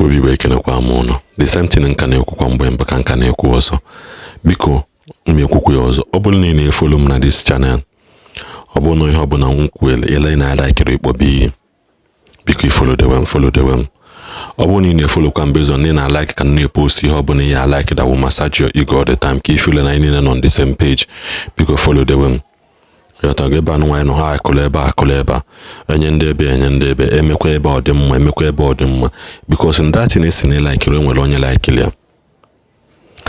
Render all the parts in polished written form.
Igbo Igbo ekenekwa m ụnụ. The same thing nka na-ekwukwa mgbe mba ka nka na-ekwu ọzọ. Biko mmekwukwu ya ọzọ. Ọ bụrụ na ị na-efolo m na this channel, ọ bụrụ na ihe ọ bụla m kwuo ele na-like ikpọbi iyi, biko follow the way, follow the way. Ọ bụrụ na ị na-efolo kwa mbezọ na ị na-like ka na-epost ihe ọ bụla ị like that will massage your ego all the time ka ifile na ị niile on the same page, biko follow the way. Yọta gị ebe anụ nwaanyị nọ ha akụla ebe a enye ndị ebe emekwa ebe ọ dị mma because in that esi na like nwere onye like ya.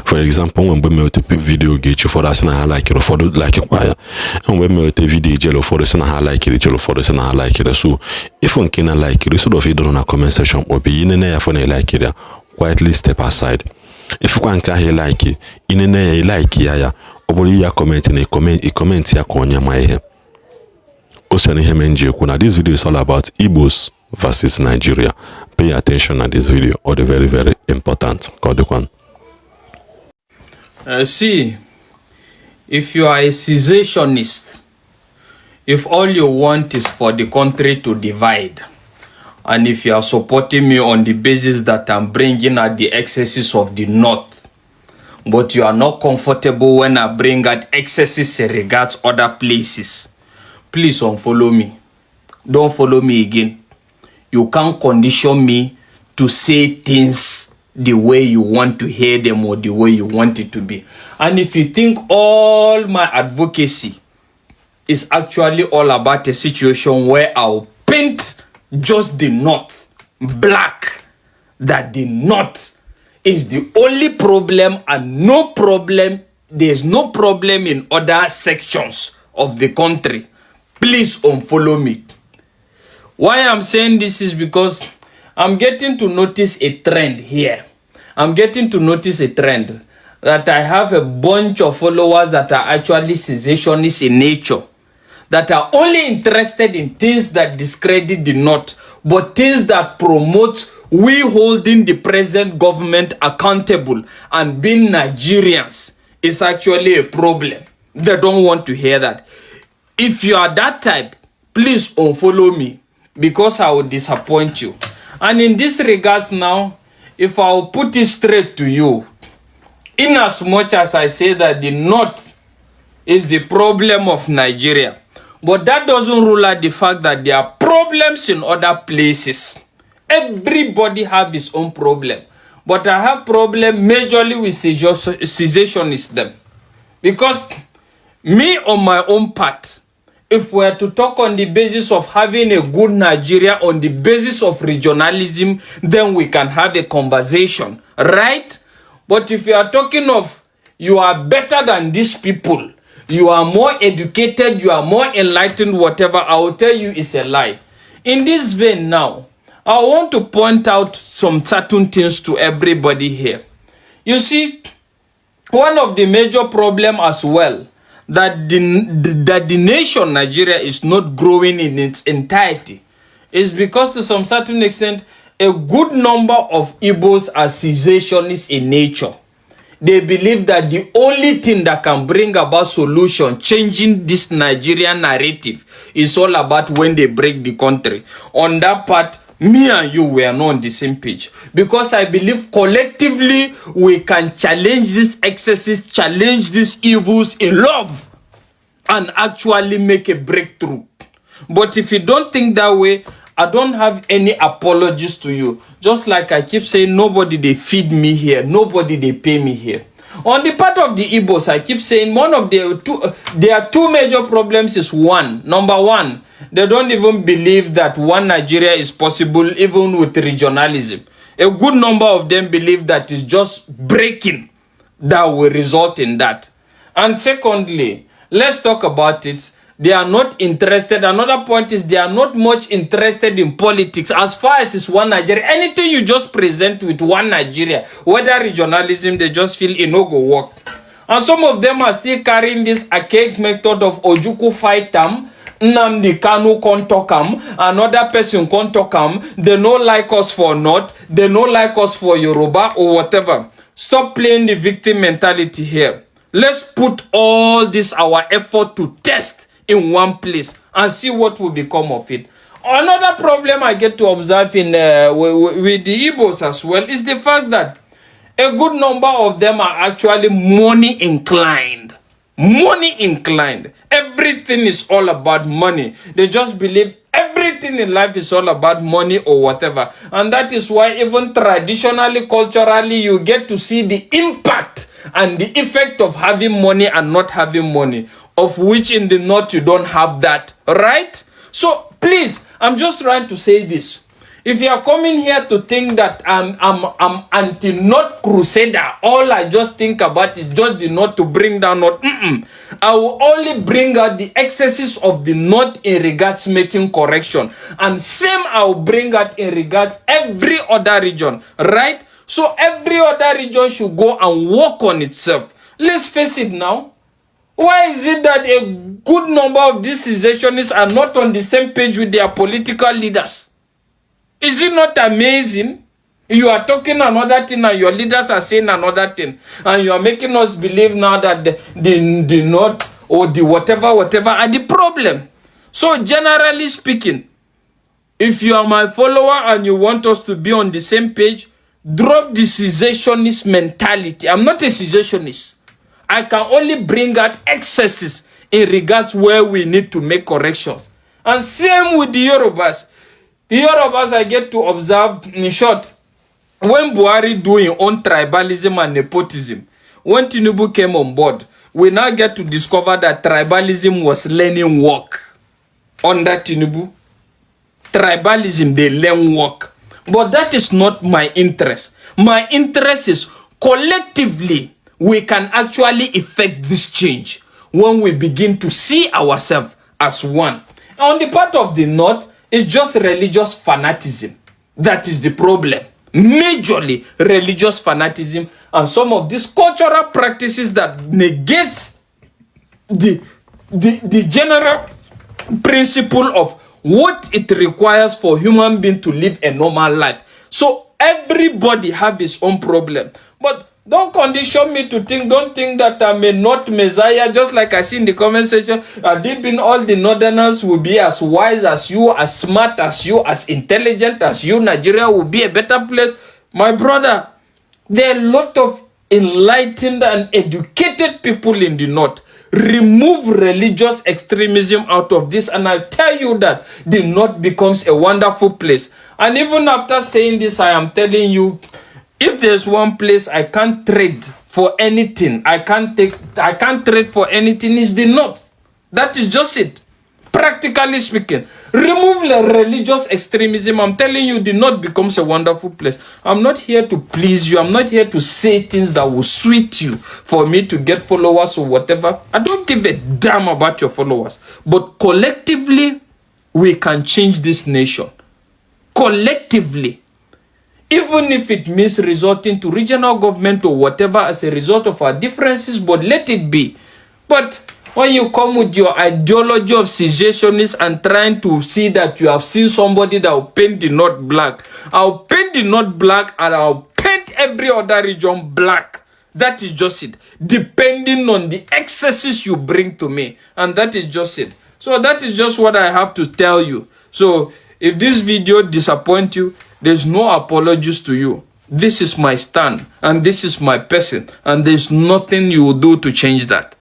For example, mgbe mmeote video ga-echi ụfọdụ asị na ha like ụfọdụ like kwa ya, mgbe mmeote video ijele ụfọdụ sị na ha like ijele ụfọdụ sị na ha like. So ifo nke na like sort of idoro na comment section obi inene ya fo na like ya, quietly step aside. Ifukwa nke ahụ like inene ya like ya ọ bụrụ ya comment na comment ya ka onye ma ihe. Osiana ihe menji ekwu na this video is all about Igbos versus Nigeria. Pay attention na this video, all the very very important. See, if you are a cessationist, if all you want is for the country to divide, and if you are supporting me on the basis that I'm bringing out the excesses of the North, but you are not comfortable when I bring out excesses regards other places, please unfollow me. Don't follow me again. You can't condition me to say things the way you want to hear them or the way you want it to be. And if you think all my advocacy is actually all about a situation where I'll paint just the North black, that the North is the only problem and no problem, there's no problem in other sections of the country, please unfollow me. Why I'm saying this is because I'm getting to notice a trend here. I'm getting to notice a trend that I have a bunch of followers that are actually cessationists in nature, that are only interested in things that discredit the North, but things that promote we holding the present government accountable and being Nigerians is actually a problem. They don't want to hear that. If you are that type, please unfollow me, because I will disappoint you. And in this regards now, if I will put it straight to you, in as much as I say that the North is the problem of Nigeria, but that doesn't rule out the fact that there are problems in other places. Everybody have his own problem. But I have problem majorly with cessationism. Because me on my own part, if we are to talk on the basis of having a good Nigeria, on the basis of regionalism, then we can have a conversation, right? But if you are talking of you are better than these people, you are more educated, you are more enlightened, whatever, I will tell you is a lie. In this vein now, I want to point out some certain things to everybody here. You see, one of the major problems as well, that the nation Nigeria is not growing in its entirety, is because to some certain extent, a good number of Igbos are cessationists in nature. They believe that the only thing that can bring about solution, changing this Nigerian narrative, is all about when they break the country. On that part, me and you were not on the same page. Because I believe collectively we can challenge these excesses, challenge these evils in love, and actually make a breakthrough. But if you don't think that way, I don't have any apologies to you. Just like I keep saying, nobody they feed me here, nobody they pay me here. On the part of the Igbos, I keep saying one of the there are two major problems is one. Number one, they don't even believe that one Nigeria is possible even with regionalism. A good number of them believe that it's just breaking that will result in that. And secondly, let's talk about it. They are not interested. Another point is they are not much interested in politics as far as it's one Nigeria. Anything you just present with one Nigeria, whether regionalism, they just feel it no go work. And some of them are still carrying this archaic method of Ojuku fight them, Nnamdi Kanu kontokam, another person kontokam. They don't like us for North, they don't like us for Yoruba or whatever. Stop playing the victim mentality here. Let's put all this our effort to test in one place and see what will become of it. Another problem I get to observe in with the Igbos as well is the fact that a good number of them are actually money inclined. Money inclined. Everything is all about money. They just believe everything in life is all about money or whatever. And that is why even traditionally, culturally, you get to see the impact and the effect of having money and not having money, of which in the North you don't have that, right? So please, I'm just trying to say this. If you are coming here to think that I'm anti-North crusader, all I just think about is just the North to bring down North. I will only bring out the excesses of the North in regards making correction. And same I will bring out in regards every other region, right? So every other region should go and work on itself. Let's face it now. Why is it that a good number of these secessionists are not on the same page with their political leaders? Is it not amazing? You are talking another thing and your leaders are saying another thing. And you are making us believe now that the North or the whatever are the problem. So generally speaking, if you are my follower and you want us to be on the same page, drop the secessionist mentality. I'm not a secessionist. I can only bring out excesses in regards where we need to make corrections. And same with the Yorubas. The Yorubas I get to observe, in short, when Buhari do his own tribalism and nepotism, when Tinubu came on board, we now get to discover that tribalism was learning work. Under Tinubu, tribalism, they learn work. But that is not my interest. My interest is collectively, we can actually effect this change when we begin to see ourselves as one. On the part of the North, it's just religious fanaticism. That is the problem. Majorly religious fanaticism and some of these cultural practices that negate the general principle of what it requires for human being to live a normal life. So everybody have his own problem. But don't condition me to think, don't think that I'm a not Messiah, just like I see in the comment section. Deep in all the Northerners will be as wise as you, as smart as you, as intelligent as you. Nigeria will be a better place. My brother, there are a lot of enlightened and educated people in the North. Remove religious extremism out of this and I tell you that the North becomes a wonderful place. And even after saying this, I am telling you, if there's one place I can't trade for anything, I can't trade for anything, is the North. That is just it. Practically speaking, remove the religious extremism. I'm telling you, the North becomes a wonderful place. I'm not here to please you. I'm not here to say things that will sweet you for me to get followers or whatever. I don't give a damn about your followers. But collectively, we can change this nation. Collectively. Even if it means resorting to regional government or whatever as a result of our differences, but let it be. But when you come with your ideology of secessionists and trying to see that you have seen somebody that will paint the North black, I'll paint the North black and I'll paint every other region black. That is just it. Depending on the excesses you bring to me. And that is just it. So that is just what I have to tell you. So if this video disappoints you, there's no apologies to you. This is my stand and this is my person and there's nothing you will do to change that.